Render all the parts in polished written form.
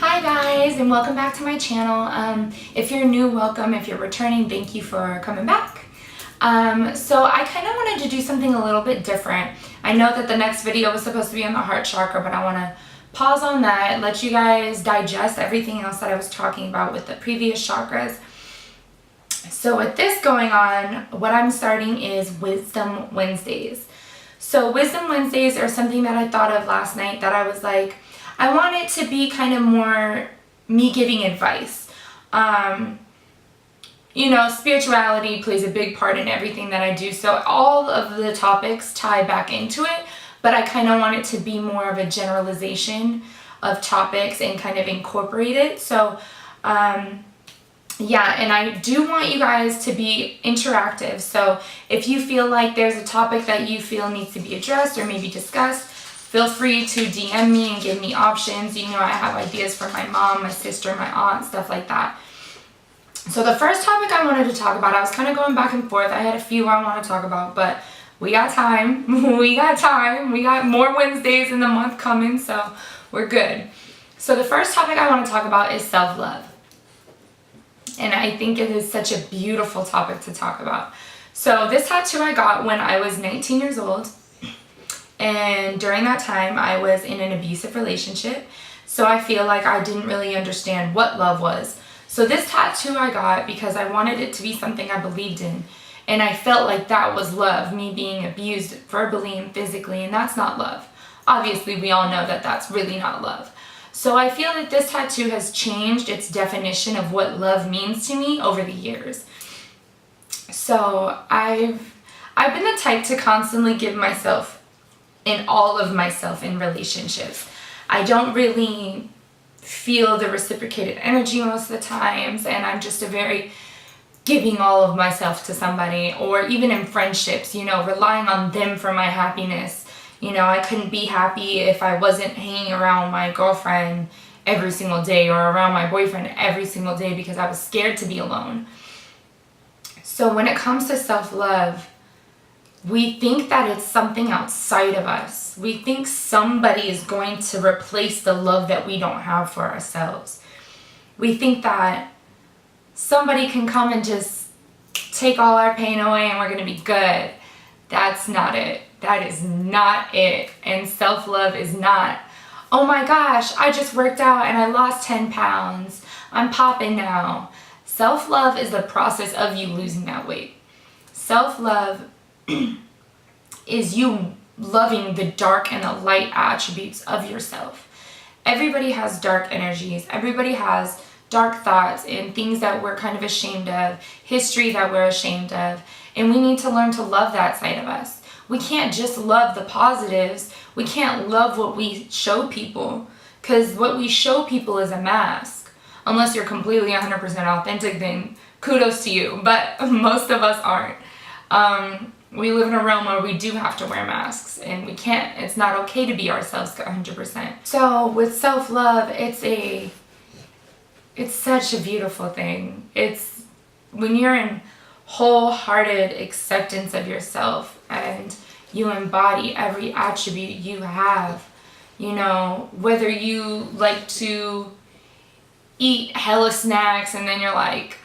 Hi guys, and welcome back to my channel. If you're new, welcome. If you're returning, thank you for coming back. So I kind of wanted to do something a little bit different. I know that the next video was supposed to be on the heart chakra, but I want to pause on that, let you guys digest everything else that I was talking about with the previous chakras. So with this going on, what I'm starting is Wisdom Wednesdays. So Wisdom Wednesdays are something that I thought of last night that I was like, I want it to be kind of more me giving advice. Spirituality plays a big part in everything that I do. So all of the topics tie back into it, but I kind of want it to be more of a generalization of topics and kind of incorporate it. So, yeah, and I do want you guys to be interactive. So if you feel like there's a topic that you feel needs to be addressed or maybe discussed, feel free to DM me and give me options. You know, I have ideas from my mom, my sister, my aunt, stuff like that. So the first topic I wanted to talk about, I was kind of going back and forth. I had a few I want to talk about, but we got time. We got time. We got more Wednesdays in the month coming, so we're good. So the first topic I want to talk about is self-love. And I think it is such a beautiful topic to talk about. So this tattoo I got when I was 19 years old. And during that time, I was in an abusive relationship. So I feel like I didn't really understand what love was. So this tattoo I got because I wanted it to be something I believed in. And I felt like that was love, me being abused verbally and physically, and that's not love. Obviously, we all know that that's really not love. So I feel that this tattoo has changed its definition of what love means to me over the years. So I've been the type to constantly give myself in all of myself in relationships. I don't really feel the reciprocated energy most of the times, and I'm just a very giving all of myself to somebody, or even in friendships, relying on them for my happiness. I couldn't be happy if I wasn't hanging around my girlfriend every single day or around my boyfriend every single day because I was scared to be alone. So when it comes to self-love, we think that it's something outside of us. We think somebody is going to replace the love that we don't have for ourselves. We think that somebody can come and just take all our pain away and we're going to be good. That's not it. That is not it. And self-love is not, oh my gosh, I just worked out and I lost 10 pounds. I'm popping now. Self-love is the process of you losing that weight. Self-love is you loving the dark and the light attributes of yourself. Everybody has dark energies. Everybody has dark thoughts and things that we're kind of ashamed of, history that we're ashamed of, and we need to learn to love that side of us. We can't just love the positives. We can't love what we show people, because what we show people is a mask. Unless you're completely 100% authentic, then kudos to you, but most of us aren't. We live in a realm where we do have to wear masks, and we can't. It's not okay to be ourselves 100%. So with self-love, it's such a beautiful thing. It's when you're in wholehearted acceptance of yourself and you embody every attribute you have. Whether you like to eat hella snacks and then you're like,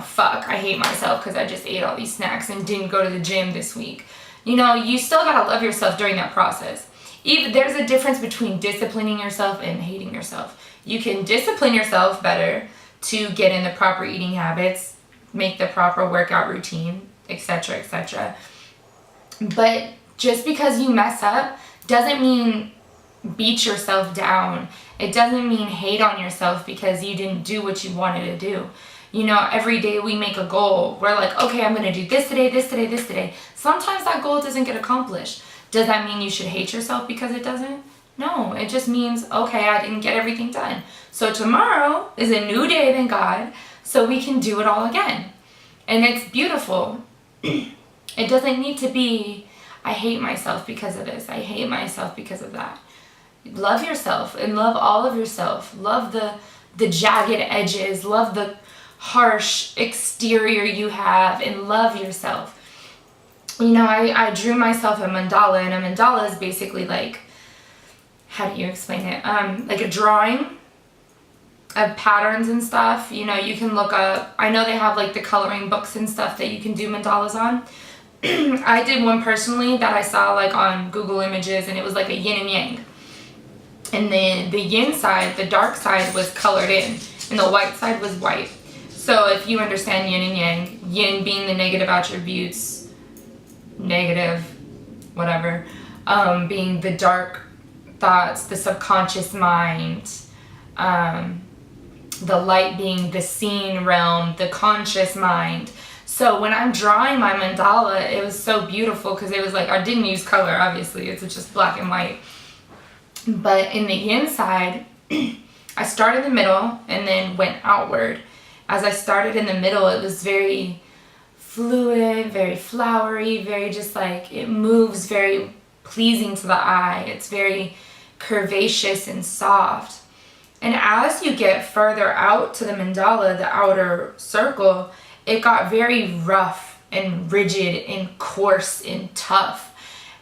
fuck, I hate myself because I just ate all these snacks and didn't go to the gym this week. You still gotta love yourself during that process. There's a difference between disciplining yourself and hating yourself. You can discipline yourself better to get in the proper eating habits, make the proper workout routine, etc., etc. But just because you mess up doesn't mean beat yourself down. It doesn't mean hate on yourself because you didn't do what you wanted to do. Every day we make a goal. We're like, okay, I'm going to do this today, this today, this today. Sometimes that goal doesn't get accomplished. Does that mean you should hate yourself because it doesn't? No, it just means, okay, I didn't get everything done. So tomorrow is a new day than God, so we can do it all again. And it's beautiful. It doesn't need to be, I hate myself because of this. I hate myself because of that. Love yourself and love all of yourself. Love the jagged edges. Love the harsh exterior you have, and love yourself. I drew myself a mandala, and a mandala is basically like, how do you explain it? Like a drawing of patterns and stuff. You know, you can look up, I know they have like the coloring books and stuff that you can do mandalas on. I did one personally that I saw like on Google Images, and it was like a yin and yang. And then the yin side, the dark side, was colored in, and the white side was white. So if you understand yin and yang, yin being the negative attributes, negative, whatever, being the dark thoughts, the subconscious mind, the light being the seen realm, the conscious mind. So when I'm drawing my mandala, it was so beautiful because it was like, I didn't use color, obviously, it's just black and white. But in the yin side, I started in the middle and then went outward. As I started in the middle, it was very fluid, very flowery, very just like, it moves very pleasing to the eye. It's very curvaceous and soft. And as you get further out to the mandala, the outer circle, it got very rough and rigid and coarse and tough.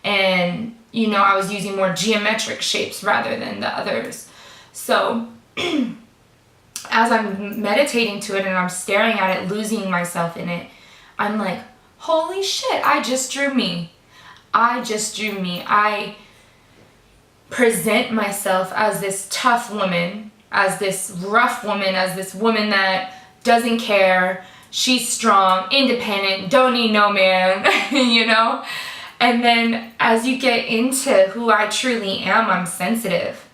And, you know, I was using more geometric shapes rather than the others. So as I'm meditating to it and I'm staring at it, losing myself in it, I'm like, holy shit, I just drew me. I just drew me. I present myself as this tough woman, as this rough woman, as this woman that doesn't care. She's strong, independent, don't need no man, you know? And then as you get into who I truly am, I'm sensitive.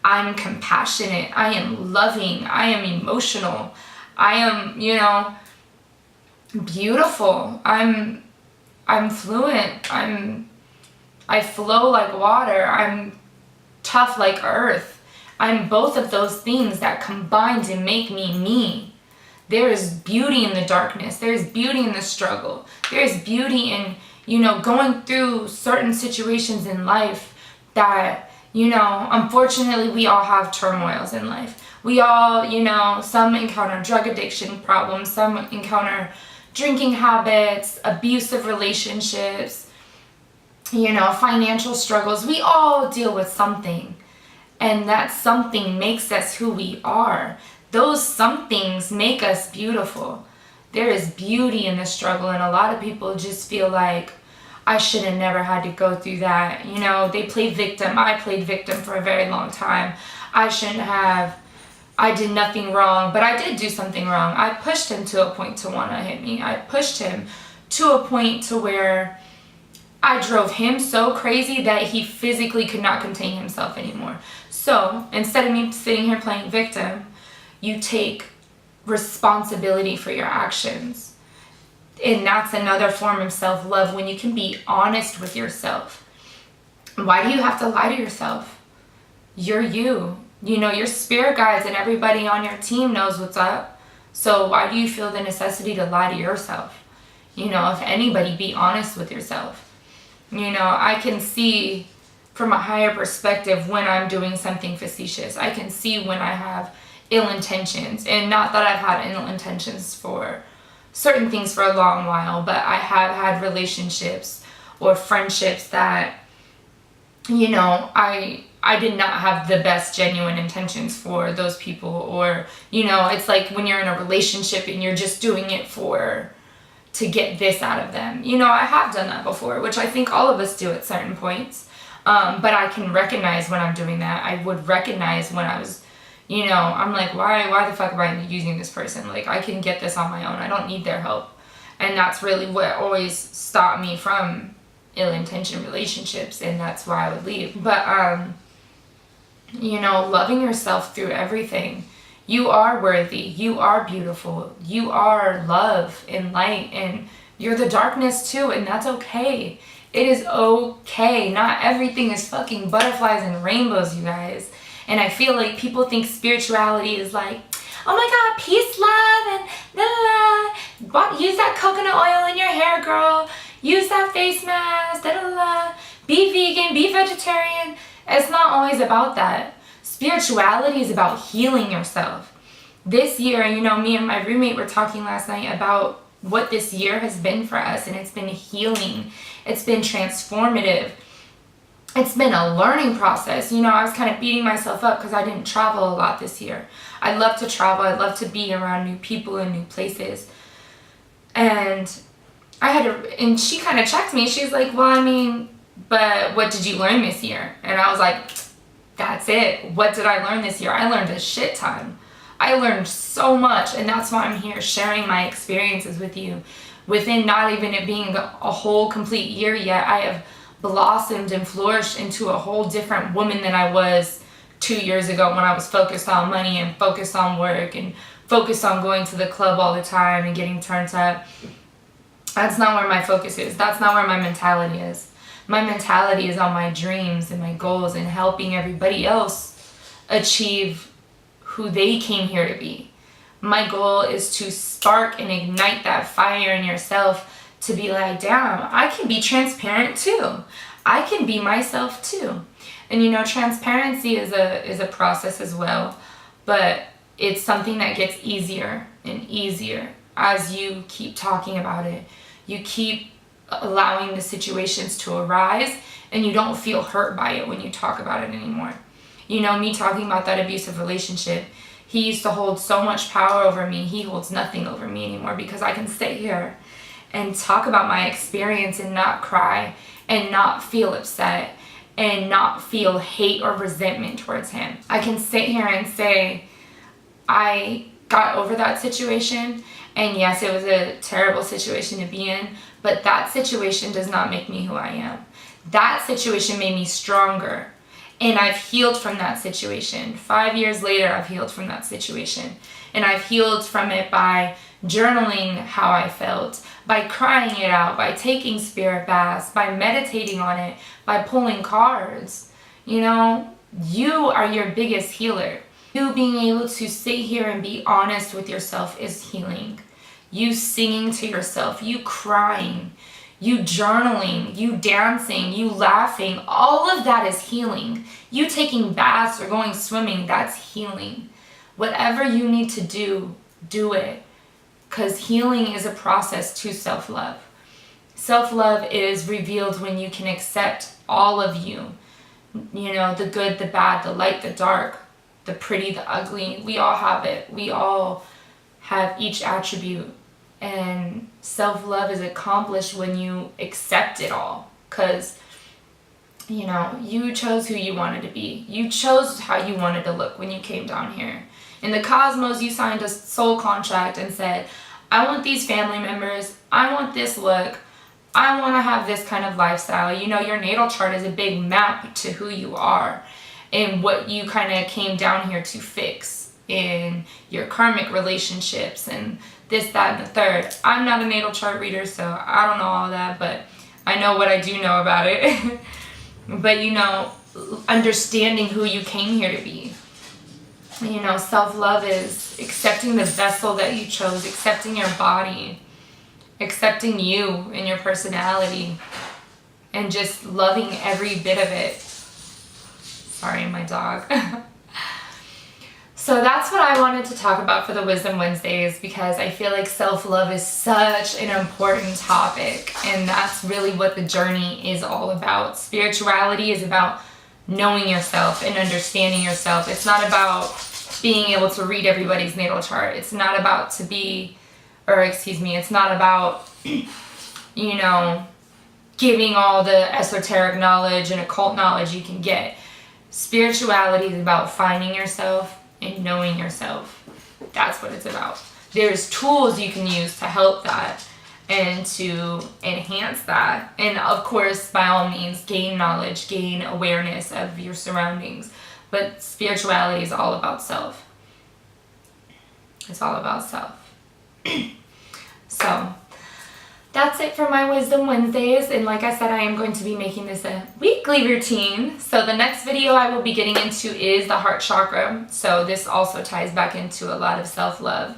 I'm compassionate. I am loving. I am emotional. I am, you know, beautiful. I'm fluent. I flow like water. I'm tough like earth. I'm both of those things that combine to make me me. There is beauty in the darkness. There is beauty in the struggle. There is beauty in, you know, going through certain situations in life that, you know, unfortunately we all have turmoils in life. We all, you know, some encounter drug addiction problems, some encounter drinking habits, abusive relationships, you know, financial struggles. We all deal with something, and that something makes us who we are. Those somethings make us beautiful. There is beauty in the struggle, and a lot of people just feel like, I should have never had to go through that. You know, they play victim. I played victim for a very long time. I shouldn't have. I did nothing wrong, but I did do something wrong. I pushed him to a point to want to hit me. I pushed him to a point to where I drove him so crazy that he physically could not contain himself anymore. So instead of me sitting here playing victim, you take responsibility for your actions. And that's another form of self-love, when you can be honest with yourself. Why do you have to lie to yourself? You're you. You know, your spirit guides and everybody on your team knows what's up. So why do you feel the necessity to lie to yourself? You know, if anybody, be honest with yourself. You know, I can see from a higher perspective when I'm doing something facetious. I can see when I have ill intentions. And not that I've had ill intentions for certain things for a long while, but I have had relationships or friendships that, you know, I did not have the best genuine intentions for those people. Or, you know, it's like when you're in a relationship and you're just doing it to get this out of them. You know, I have done that before, which I think all of us do at certain points. But I can recognize when I'm doing that. I would recognize when I was, you know, I'm like, why the fuck am I using this person? Like, I can get this on my own. I don't need their help. And that's really what always stopped me from ill-intentioned relationships, and that's why I would leave. But, you know, loving yourself through everything. You are worthy. You are beautiful. You are love and light, and you're the darkness too, and that's okay. It is okay. Not everything is fucking butterflies and rainbows, you guys. And I feel like people think spirituality is like, oh my God, peace, love, and la la la. Use that coconut oil in your hair, girl. Use that face mask, da da la. Be vegan, be vegetarian. It's not always about that. Spirituality is about healing yourself. This year, you know, me and my roommate were talking last night about what this year has been for us, and it's been healing. It's been transformative. it's been a learning process. You know, I was kind of beating myself up because I didn't travel a lot this year. I love to travel. I love to be around new people and new places. And and she kind of checked me. She's like, well, I mean, but what did you learn this year? And I was like, that's it. What did I learn this year? I learned a shit ton. I learned so much, and that's why I'm here sharing my experiences with you. Within not even it being a whole complete year yet, I have blossomed and flourished into a whole different woman than I was 2 years ago, when I was focused on money and focused on work and focused on going to the club all the time and getting turned up. That's not where my focus is. That's not where my mentality is. My mentality is on my dreams and my goals and helping everybody else achieve who they came here to be. My goal is to spark and ignite that fire in yourself to be like, damn, I can be transparent too. I can be myself too. And you know, transparency is a process as well, but it's something that gets easier and easier as you keep talking about it. You keep allowing the situations to arise, and you don't feel hurt by it when you talk about it anymore. You know, me talking about that abusive relationship, he used to hold so much power over me. He holds nothing over me anymore, because I can sit here and talk about my experience and not cry and not feel upset and not feel hate or resentment towards him. I can sit here and say, I got over that situation, and yes, it was a terrible situation to be in, but that situation does not make me who I am. That situation made me stronger, and I've healed from that situation. 5 years later, I've healed from that situation, and I've healed from it by journaling how I felt, by crying it out, by taking spirit baths, by meditating on it, by pulling cards. You know, you are your biggest healer. You being able to sit here and be honest with yourself is healing. You singing to yourself, you crying, you journaling, you dancing, you laughing, all of that is healing. You taking baths or going swimming, that's healing. Whatever you need to do, do it. Because healing is a process to self-love. Self-love is revealed when you can accept all of you. You know, the good, the bad, the light, the dark, the pretty, the ugly. We all have it. We all have each attribute. And self-love is accomplished when you accept it all. Because, you know, you chose who you wanted to be. You chose how you wanted to look when you came down here. In the cosmos, you signed a soul contract and said, I want these family members. I want this look. I want to have this kind of lifestyle. You know, your natal chart is a big map to who you are and what you kind of came down here to fix in your karmic relationships and this, that, and the third. I'm not a natal chart reader, so I don't know all that, but I know what I do know about it. But, you know, understanding who you came here to be. You know, self-love is accepting the vessel that you chose, accepting your body, accepting you and your personality, and just loving every bit of it. Sorry, my dog. So that's what I wanted to talk about for the Wisdom Wednesdays, because I feel like self-love is such an important topic, and that's really what the journey is all about. Spirituality is about knowing yourself and understanding yourself. It's not about being able to read everybody's natal chart. It's not about it's not about, you know, giving all the esoteric knowledge and occult knowledge you can get. Spirituality is about finding yourself and knowing yourself. That's what it's about. There's tools you can use to help that and to enhance that. And of course, by all means, gain knowledge, gain awareness of your surroundings. But spirituality is all about self. It's all about self. So that's it for my Wisdom Wednesdays. And like I said, I am going to be making this a weekly routine. So the next video I will be getting into is the heart chakra. So this also ties back into a lot of self-love.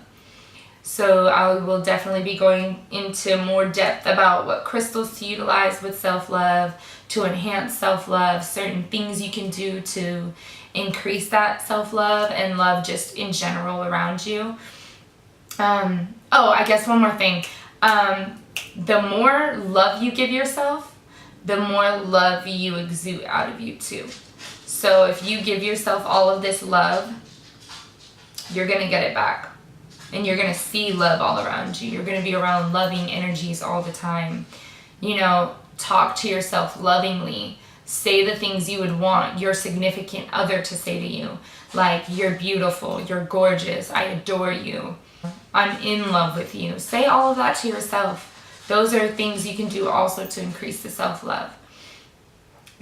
So I will definitely be going into more depth about what crystals to utilize with self-love, to enhance self-love, certain things you can do to increase that self-love and love just in general around you. I guess one more thing. The more love you give yourself, the more love you exude out of you too. So if you give yourself all of this love, you're going to get it back. And you're going to see love all around you. You're going to be around loving energies all the time. You know, talk to yourself lovingly. Say the things you would want your significant other to say to you. Like, you're beautiful, you're gorgeous, I adore you, I'm in love with you. Say all of that to yourself. Those are things you can do also to increase the self-love.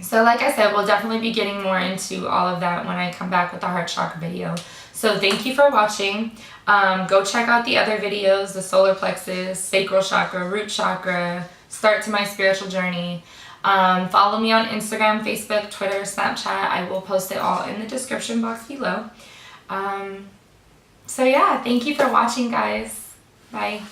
So like I said, we'll definitely be getting more into all of that when I come back with the heart chakra video. So thank you for watching. Go check out the other videos, the solar plexus, sacral chakra, root chakra, start to my spiritual journey. Follow me on Instagram, Facebook, Twitter, Snapchat. I will post it all in the description box below. So yeah, thank you for watching, guys. Bye.